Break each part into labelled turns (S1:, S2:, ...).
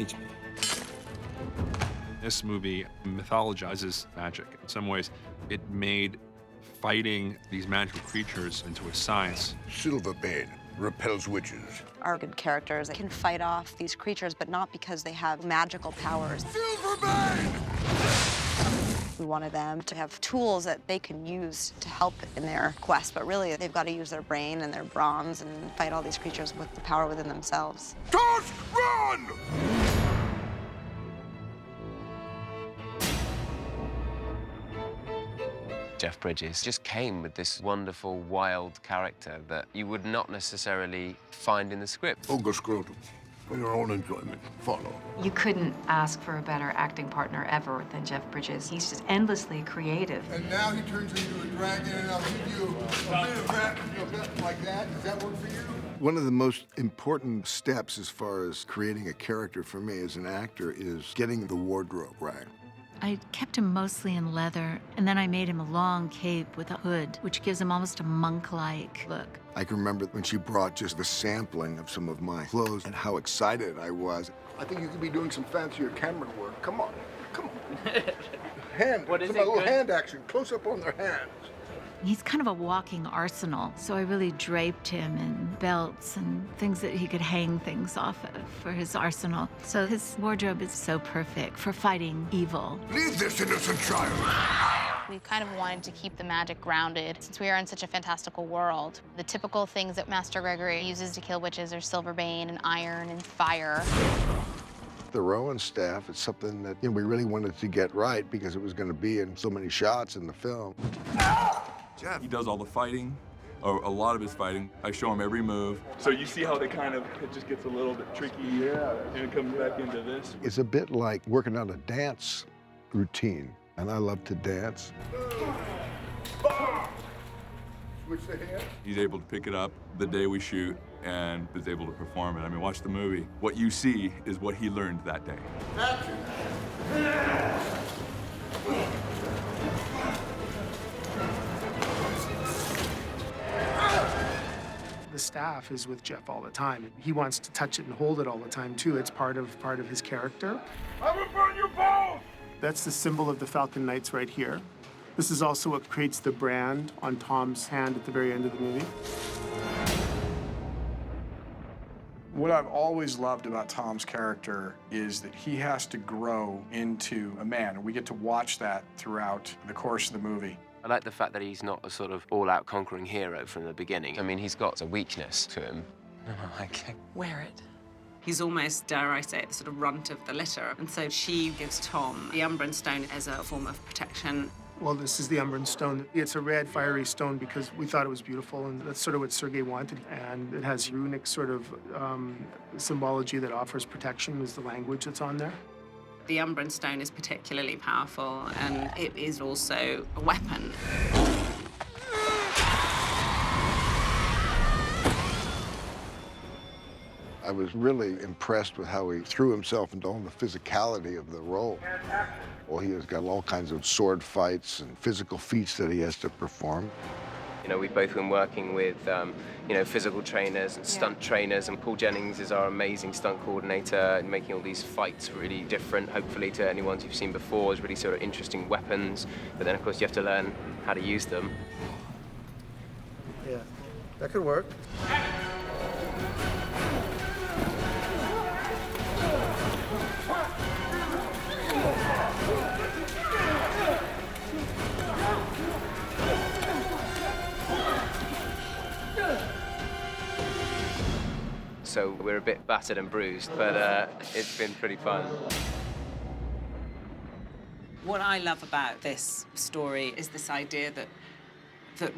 S1: teach me.
S2: This movie mythologizes magic. In some ways, it made fighting these magical creatures into a science.
S3: Silverbane repels witches.
S4: Our good characters can fight off these creatures, but not because they have magical powers.
S3: Silverbane!
S4: We wanted them to have tools that they can use to help in their quest, but really they've got to use their brain and their bronze and fight all these creatures with the power within themselves.
S3: Tusk, run!
S5: Jeff Bridges just came with this wonderful, wild character that you would not necessarily find in the script.
S3: Ogre Scrotum, for your own enjoyment, follow.
S6: You couldn't ask for a better acting partner ever than Jeff Bridges. He's just endlessly creative.
S3: And now he turns into a dragon, and I'll give you a bit of that, like that. Does that work for you? One of the most important steps as far as creating a character for me as an actor is getting the wardrobe right.
S6: I kept him mostly in leather, and then I made him a long cape with a hood, which gives him almost a monk-like look.
S3: I can remember when she brought just the sampling of some of my clothes and how excited I was. I think you could be doing some fancier camera work. Come on, come on. Hand,
S5: What is
S3: some
S5: it,
S3: little
S5: good?
S3: hand action, close up on their hands.
S6: He's kind of a walking arsenal, so I really draped him in belts and things that he could hang things off of for his arsenal. So his wardrobe is so perfect for fighting evil.
S3: Leave this innocent child.
S7: We kind of wanted to keep the magic grounded since we are in such a fantastical world. The typical things that Master Gregory uses to kill witches are Silverbane and iron and fire.
S3: The Rowan staff, it's something that we really wanted to get right because it was going to be in so many shots in the film.
S8: He does all the fighting, or a lot of his fighting. I show him every move. So you see how it just gets a little bit tricky, and it comes back into this.
S3: It's a bit like working on a dance routine, and I love to dance. Switch the hand.
S8: He's able to pick it up the day we shoot and is able to perform it. I mean, watch the movie. What you see is what he learned that day.
S3: Action.
S9: The staff is with Jeff all the time. He wants to touch it and hold it all the time, too. It's part of his character.
S3: I will burn you both!
S9: That's the symbol of the Falcon Knights right here. This is also what creates the brand on Tom's hand at the very end of the movie.
S10: What I've always loved about Tom's character is that he has to grow into a man, and we get to watch that throughout the course of the movie.
S5: I like the fact that he's not a sort of all-out conquering hero from the beginning. I mean, he's got a weakness to him. Like,
S11: Wear it. He's almost, dare I say it, the sort of runt of the litter. And so she gives Tom the Umbran Stone as a form of protection.
S9: Well, this is the Umbran Stone. It's a red, fiery stone because we thought it was beautiful, and that's sort of what Sergei wanted. And it has runic sort of symbology that offers protection is the language that's on there.
S11: The Umbran Stone is particularly powerful, and it is also a weapon.
S3: I was really impressed with how he threw himself into all the physicality of the role. Well, he has got all kinds of sword fights and physical feats that he has to perform.
S5: you know, we've both been working with, you know, physical trainers and stunt trainers, and Paul Jennings is our amazing stunt coordinator, and making all these fights really different, hopefully, to any ones you've seen before. It's really sort of interesting weapons, but then, of course, you have to learn how to use them.
S12: Yeah, that could work.
S5: So we're a bit battered and bruised, but it's been pretty fun.
S11: What I love about this story is this idea that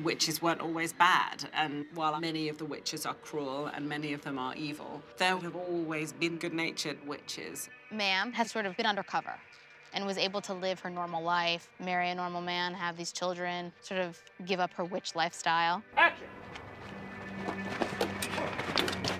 S11: witches weren't always bad, and while many of the witches are cruel and many of them are evil, there have always been good-natured witches.
S7: Ma'am has sort of been undercover and was able to live her normal life, marry a normal man, have these children, sort of give up her witch lifestyle.
S13: Action!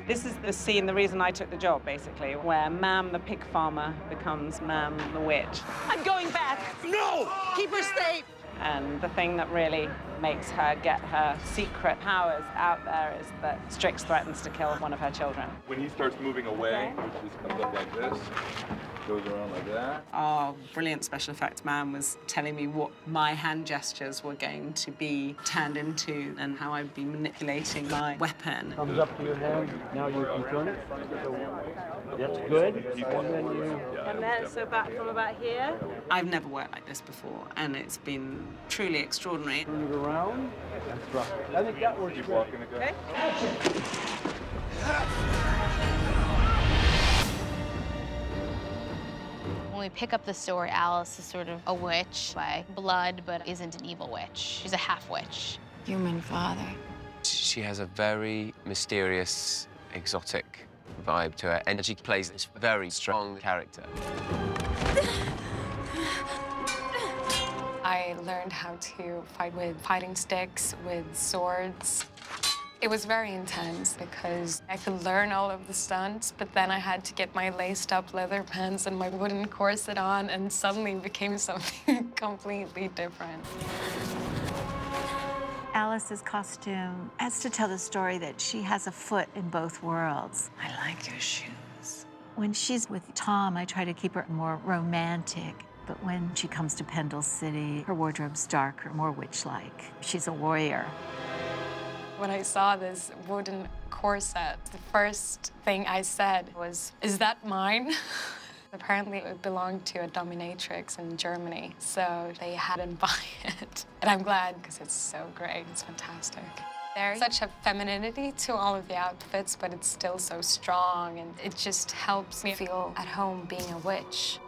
S13: This is the scene, the reason I took the job, basically, where Ma'am the pig farmer becomes Ma'am the witch. I'm going back!
S12: No! Keep her safe!
S13: And the thing that really makes her get her secret powers out there is that Strix threatens to kill one of her children.
S8: When he starts moving away, which just comes up like this, goes around like that.
S11: Our brilliant special effects man was telling me what my hand gestures were going to be turned into and how I'd be manipulating my weapon.
S12: Comes up to your hand. Now you can turn it. That's good. And then you...
S13: And then, so back from about here.
S11: I've never worked like this before, and it's been truly extraordinary.
S12: Turn it around. That's rough. I think that works.
S8: Keep
S12: good.
S8: walking again.
S13: Okay.
S7: When we pick up the story, Alice is sort of a witch by blood, but isn't an evil witch. She's a half-witch.
S6: Human father.
S5: She has a very mysterious, exotic vibe to her, and she plays this very strong character.
S1: I learned how to fight with fighting sticks, with swords. It was very intense because I could learn all of the stunts, but then I had to get my laced-up leather pants and my wooden corset on, and suddenly it became something completely different.
S6: Alice's costume has to tell the story that she has a foot in both worlds. I like your shoes. When she's with Tom, I try to keep her more romantic. But when she comes to Pendle City, her wardrobe's darker, more witch-like. She's a warrior.
S1: When I saw this wooden corset, the first thing I said was, "Is that mine?" Apparently it belonged to a dominatrix in Germany, so they hadn't buy it. And I'm glad, because it's so great, it's fantastic. There's such a femininity to all of the outfits, but it's still so strong, and it just helps me feel at home being a witch.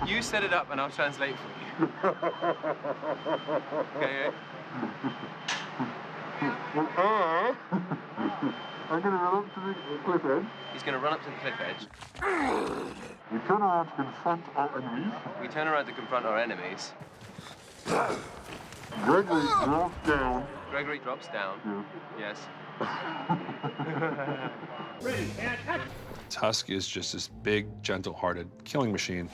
S5: You set it up and I'll translate for you. Okay.
S14: I'm gonna run up to the cliff edge.
S5: He's going to run up to the cliff edge.
S14: We turn around to confront our enemies.
S5: We turn around to confront our enemies.
S14: Gregory drops down.
S5: Gregory drops down.
S14: Yes.
S2: Tusk is just this big, gentle-hearted killing machine.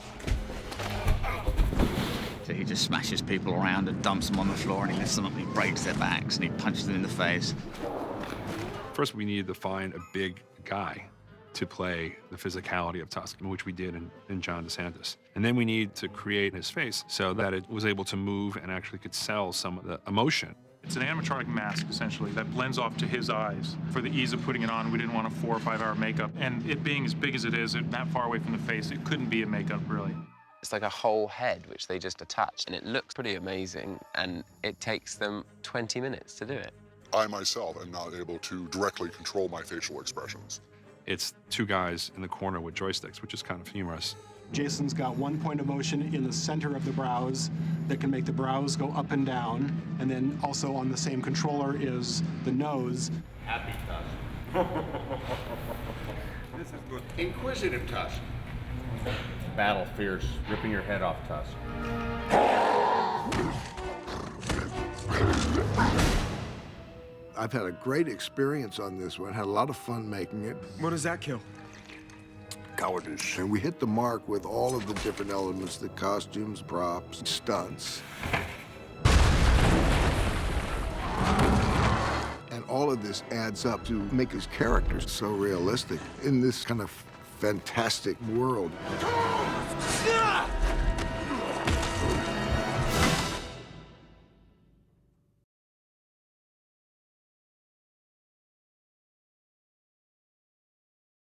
S15: So he just smashes people around and dumps them on the floor, and he lifts them up and he breaks their backs and he punches them in the face.
S2: First, we needed to find a big guy to play the physicality of Tusk, which we did in John DeSantis. And then we needed to create his face so that it was able to move and actually could sell some of the emotion.
S16: It's an animatronic mask, essentially, that blends off to his eyes. For the ease of putting it on, we didn't want a 4 or 5 hour makeup. And it being as big as it is, that far away from the face, it couldn't be a makeup, really.
S5: It's like a whole head, which they just attach, and it looks pretty amazing, and it takes them 20 minutes to do it.
S14: I myself am not able to directly control my facial expressions.
S2: It's two guys in the corner with joysticks, which is kind of humorous.
S17: Jason's got 1 point of motion in the center of the brows that can make the brows go up and down. And then also on the same controller is the nose.
S18: Happy Tusk. This is good. Inquisitive Tusk. Battle fierce, ripping your head off Tusk.
S3: I've had a great experience on this one, had a lot of fun making it.
S19: What does that kill?
S3: Cowardice. And we hit the mark with all of the different elements, the costumes, props, stunts. And all of this adds up to make his characters so realistic in this kind of fantastic world.